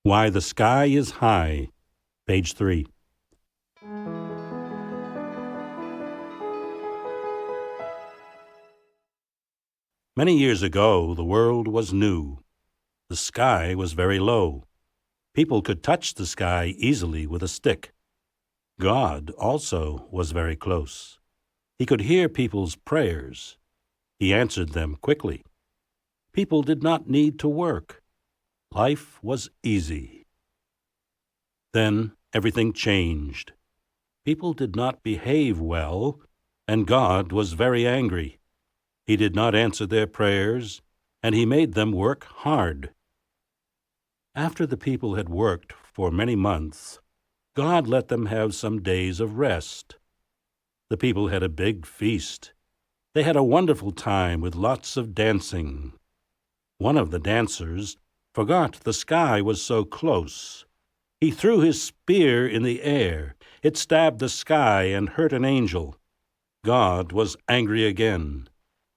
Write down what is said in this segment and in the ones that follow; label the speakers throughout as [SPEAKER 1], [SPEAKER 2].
[SPEAKER 1] Why the Sky is High, page 3. Many years ago, the world was new. The sky was very low. People could touch the sky easily with a stick. God also was very close. He could hear people's prayers. He answered them quickly. People did not need to work. Life was easy. Then everything changed. People did not behave well, and God was very angry. He did not answer their prayers, and he made them work hard. After the people had worked for many months, God let them have some days of rest. The people had a big feast. They had a wonderful time with lots of dancing. One of the dancers forgot the sky was so close. He threw his spear in the air. It stabbed the sky and hurt an angel. God was angry again,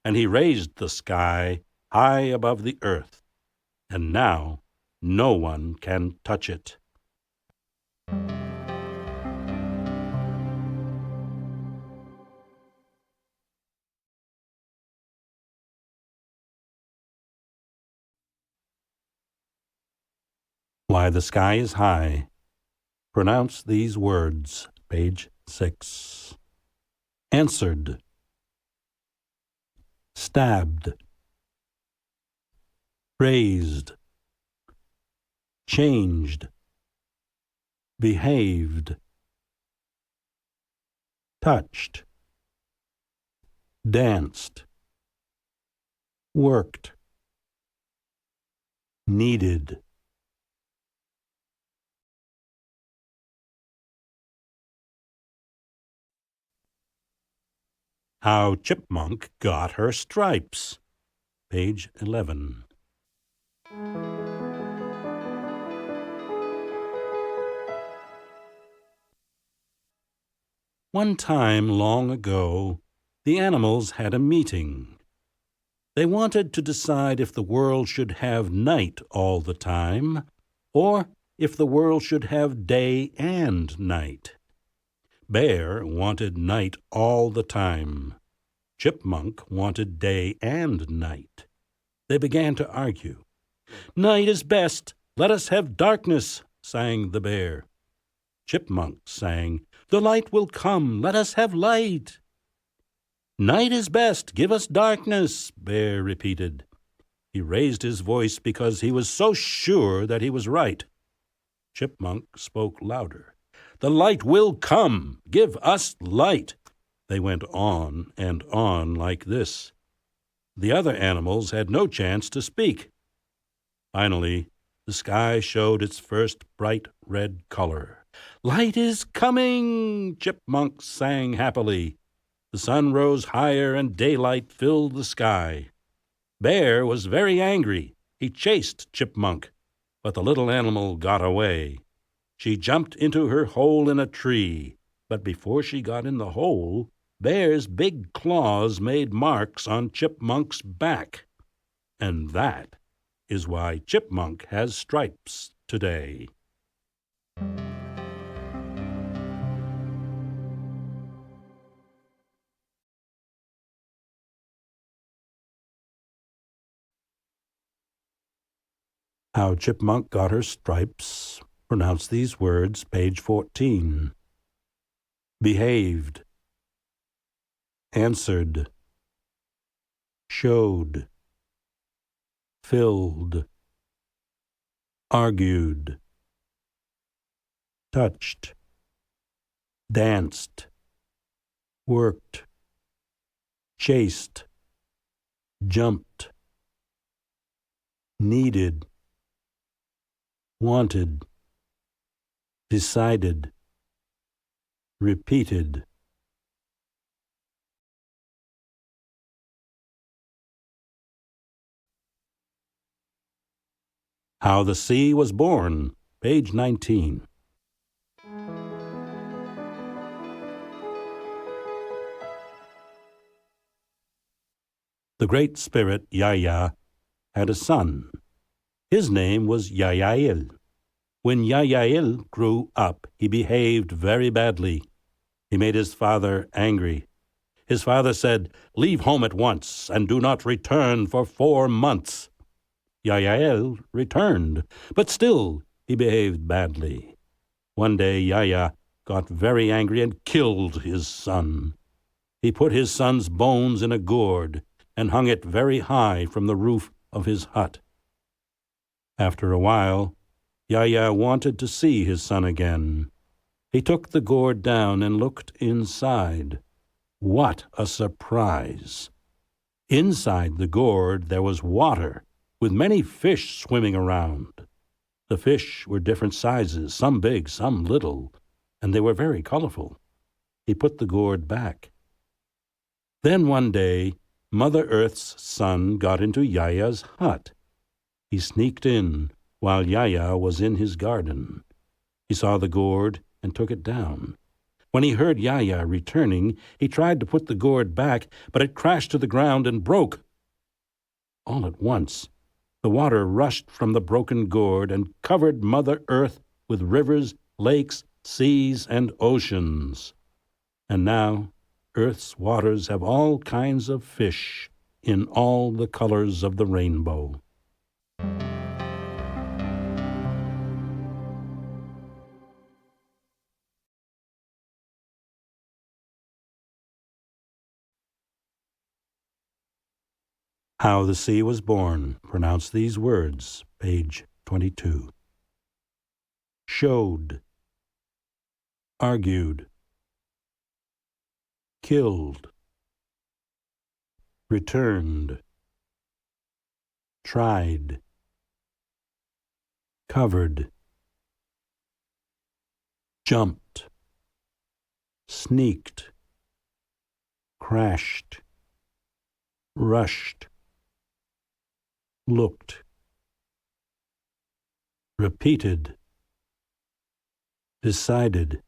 [SPEAKER 1] and he raised the sky high above the earth. And now no one can touch it. Why the Sky is High. Pronounce these words, page 6. Answered. Stabbed. Raised. Changed. Behaved. Touched. Danced. Worked. Needed. How Chipmunk Got Her Stripes, page 11. One time long ago, the animals had a meeting. They wanted to decide if the world should have night all the time, or if the world should have day and night. Bear wanted night all the time. Chipmunk wanted day and night. They began to argue. "Night is best. Let us have darkness," sang the bear. Chipmunk sang, "The light will come. Let us have light." "Night is best. Give us darkness," Bear repeated. He raised his voice because he was so sure that he was right. Chipmunk spoke louder. "The light will come. Give us light." They went on and on like this. The other animals had no chance to speak. Finally, the sky showed its first bright red color. "Light is coming," Chipmunk sang happily. The sun rose higher and daylight filled the sky. Bear was very angry. He chased Chipmunk, but the little animal got away. She jumped into her hole in a tree, but before she got in the hole, Bear's big claws made marks on Chipmunk's back. And that is why Chipmunk has stripes today. How Chipmunk Got Her Stripes. Pronounce these words, page 14. Behaved. Answered. Showed. Filled. Argued. Touched. Danced. Worked. Chased. Jumped. Needed. Wanted. Decided. Repeated. How the Sea Was Born, page 19. The Great Spirit, Yahya, had a son. His name was Yayael. When Yayael grew up, he behaved very badly. He made his father angry. His father said, "Leave home at once and do not return for 4 months." Yayael returned, but still he behaved badly. One day Yaya got very angry and killed his son. He put his son's bones in a gourd and hung it very high from the roof of his hut. After a while, Yaya wanted to see his son again. He took the gourd down and looked inside. What a surprise! Inside the gourd there was water, with many fish swimming around. The fish were different sizes, some big, some little, and they were very colorful. He put the gourd back. Then one day, Mother Earth's son got into Yaya's hut. He sneaked in while Yaya was in his garden. He saw the gourd and took it down. When he heard Yaya returning, he tried to put the gourd back, but it crashed to the ground and broke. All at once, the water rushed from the broken gourd and covered Mother Earth with rivers, lakes, seas, and oceans. And now, Earth's waters have all kinds of fish in all the colors of the rainbow. How the Sea Was Born. Pronounce these words, page 22. Showed, argued, killed, returned, tried, covered, jumped, sneaked, crashed, rushed, looked, repeated, decided,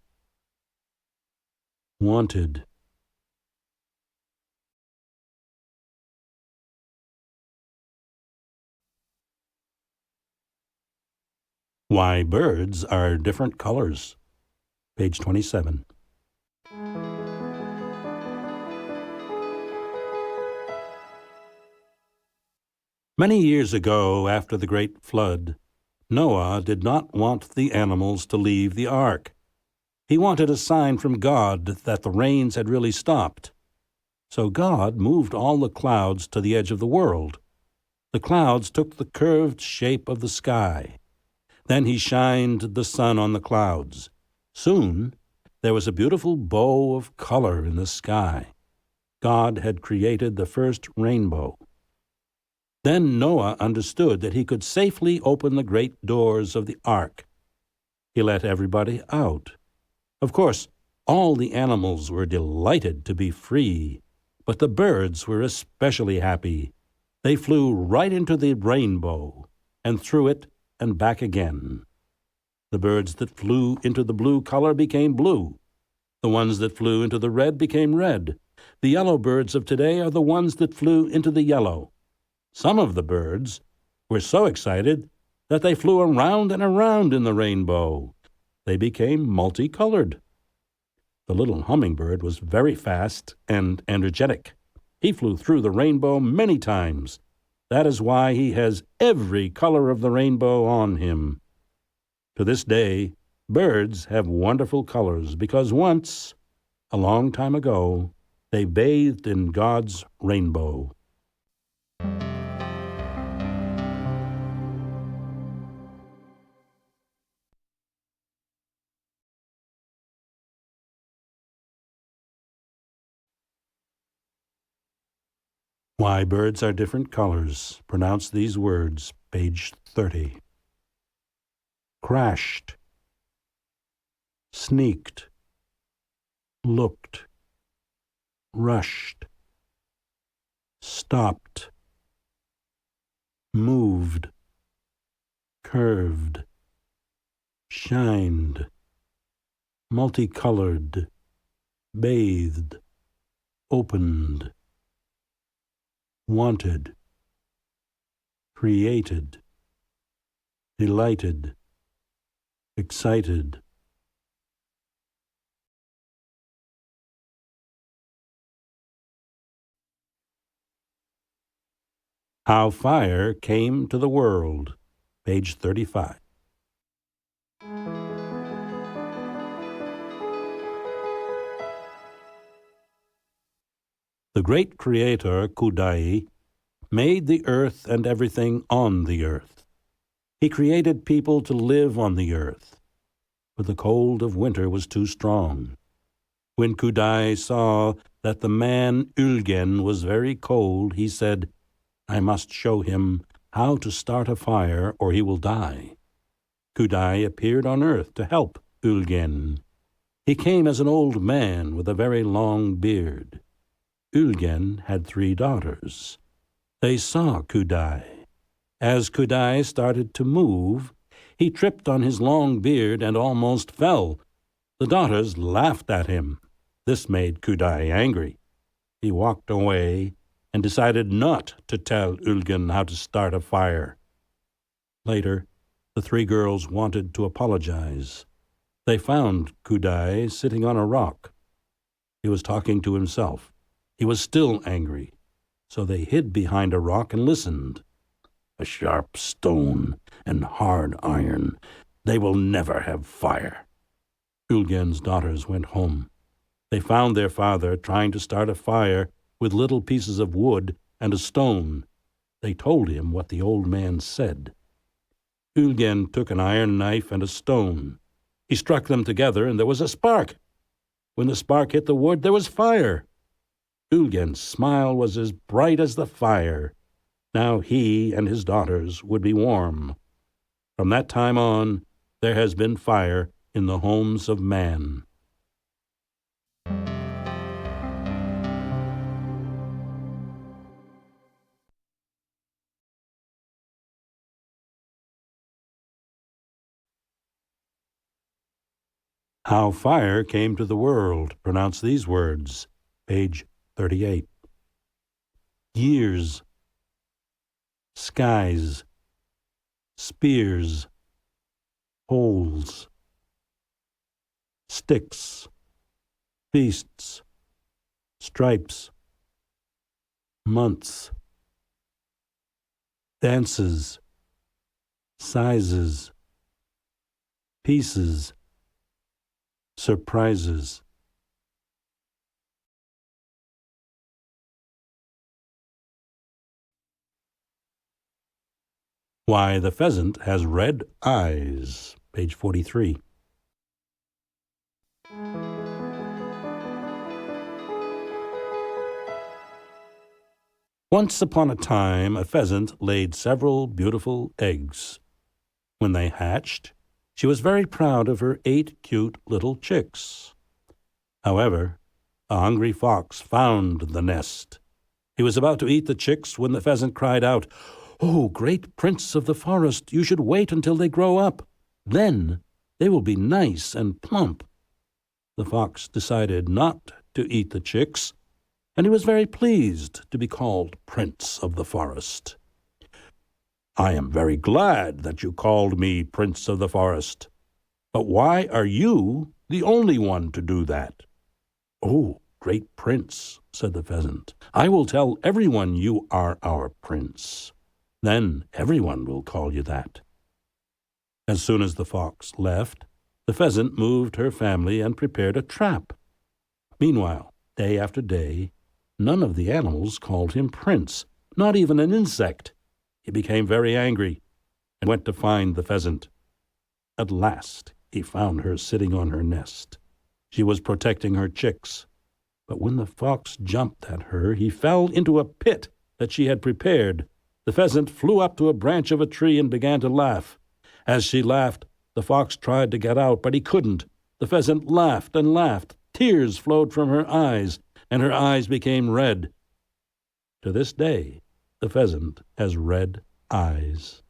[SPEAKER 1] wanted. Why birds are different colors. Page 27. Many years ago, after the great flood, Noah did not want the animals to leave the ark. He wanted a sign from God that the rains had really stopped. So God moved all the clouds to the edge of the world. The clouds took the curved shape of the sky. Then he shined the sun on the clouds. Soon there was a beautiful bow of color in the sky. God had created the first rainbow. Then Noah understood that he could safely open the great doors of the ark. He let everybody out. Of course, all the animals were delighted to be free, but the birds were especially happy. They flew right into the rainbow and through it and back again. The birds that flew into the blue color became blue. The ones that flew into the red became red. The yellow birds of today are the ones that flew into the yellow. Some of the birds were so excited that they flew around and around in the rainbow. They became multicolored. The little hummingbird was very fast and energetic. He flew through the rainbow many times. That is why he has every color of the rainbow on him. To this day, birds have wonderful colors because once, a long time ago, they bathed in God's rainbow. Why birds are different colors. Pronounce these words, page 30. Crashed, sneaked, looked, rushed, stopped, moved, curved, shined, multicolored, bathed, opened, wanted, created, delighted, excited. How Fire Came to the World, page 35. The great creator, Kudai, made the earth and everything on the earth. He created people to live on the earth, but the cold of winter was too strong. When Kudai saw that the man Ulgen was very cold, he said, "I must show him how to start a fire or he will die." Kudai appeared on earth to help Ulgen. He came as an old man with a very long beard. Ulgen had 3 daughters. They saw Kudai. As Kudai started to move, he tripped on his long beard and almost fell. The daughters laughed at him. This made Kudai angry. He walked away and decided not to tell Ulgen how to start a fire. Later, the 3 girls wanted to apologize. They found Kudai sitting on a rock. He was talking to himself. He was still angry, so they hid behind a rock and listened. "A sharp stone and hard iron. They will never have fire." Ulgen's daughters went home. They found their father trying to start a fire with little pieces of wood and a stone. They told him what the old man said. Ulgen took an iron knife and a stone. He struck them together and there was a spark. When the spark hit the wood, there was fire. Ulgen's smile was as bright as the fire. Now he and his daughters would be warm. From that time on, there has been fire in the homes of man. How Fire Came to the World. Pronounce these words. Page 38. Years. Skies. Spears. Holes. Sticks. Feasts. Stripes. Months. Dances. Sizes. Pieces. Surprises. Why the Pheasant Has Red Eyes, page 43. Once upon a time, a pheasant laid several beautiful eggs. When they hatched, she was very proud of her 8 cute little chicks. However, a hungry fox found the nest. He was about to eat the chicks when the pheasant cried out, "Oh, great prince of the forest, you should wait until they grow up. Then they will be nice and plump." The fox decided not to eat the chicks, and he was very pleased to be called Prince of the Forest. "I am very glad that you called me Prince of the Forest. But why are you the only one to do that?" "Oh, great prince," said the pheasant, "I will tell everyone you are our prince. Then everyone will call you that." As soon as the fox left, the pheasant moved her family and prepared a trap. Meanwhile, day after day, none of the animals called him prince, not even an insect. He became very angry and went to find the pheasant. At last, he found her sitting on her nest. She was protecting her chicks. But when the fox jumped at her, he fell into a pit that she had prepared. The pheasant flew up to a branch of a tree and began to laugh. As she laughed, the fox tried to get out, but he couldn't. The pheasant laughed and laughed. Tears flowed from her eyes, and her eyes became red. To this day, the pheasant has red eyes.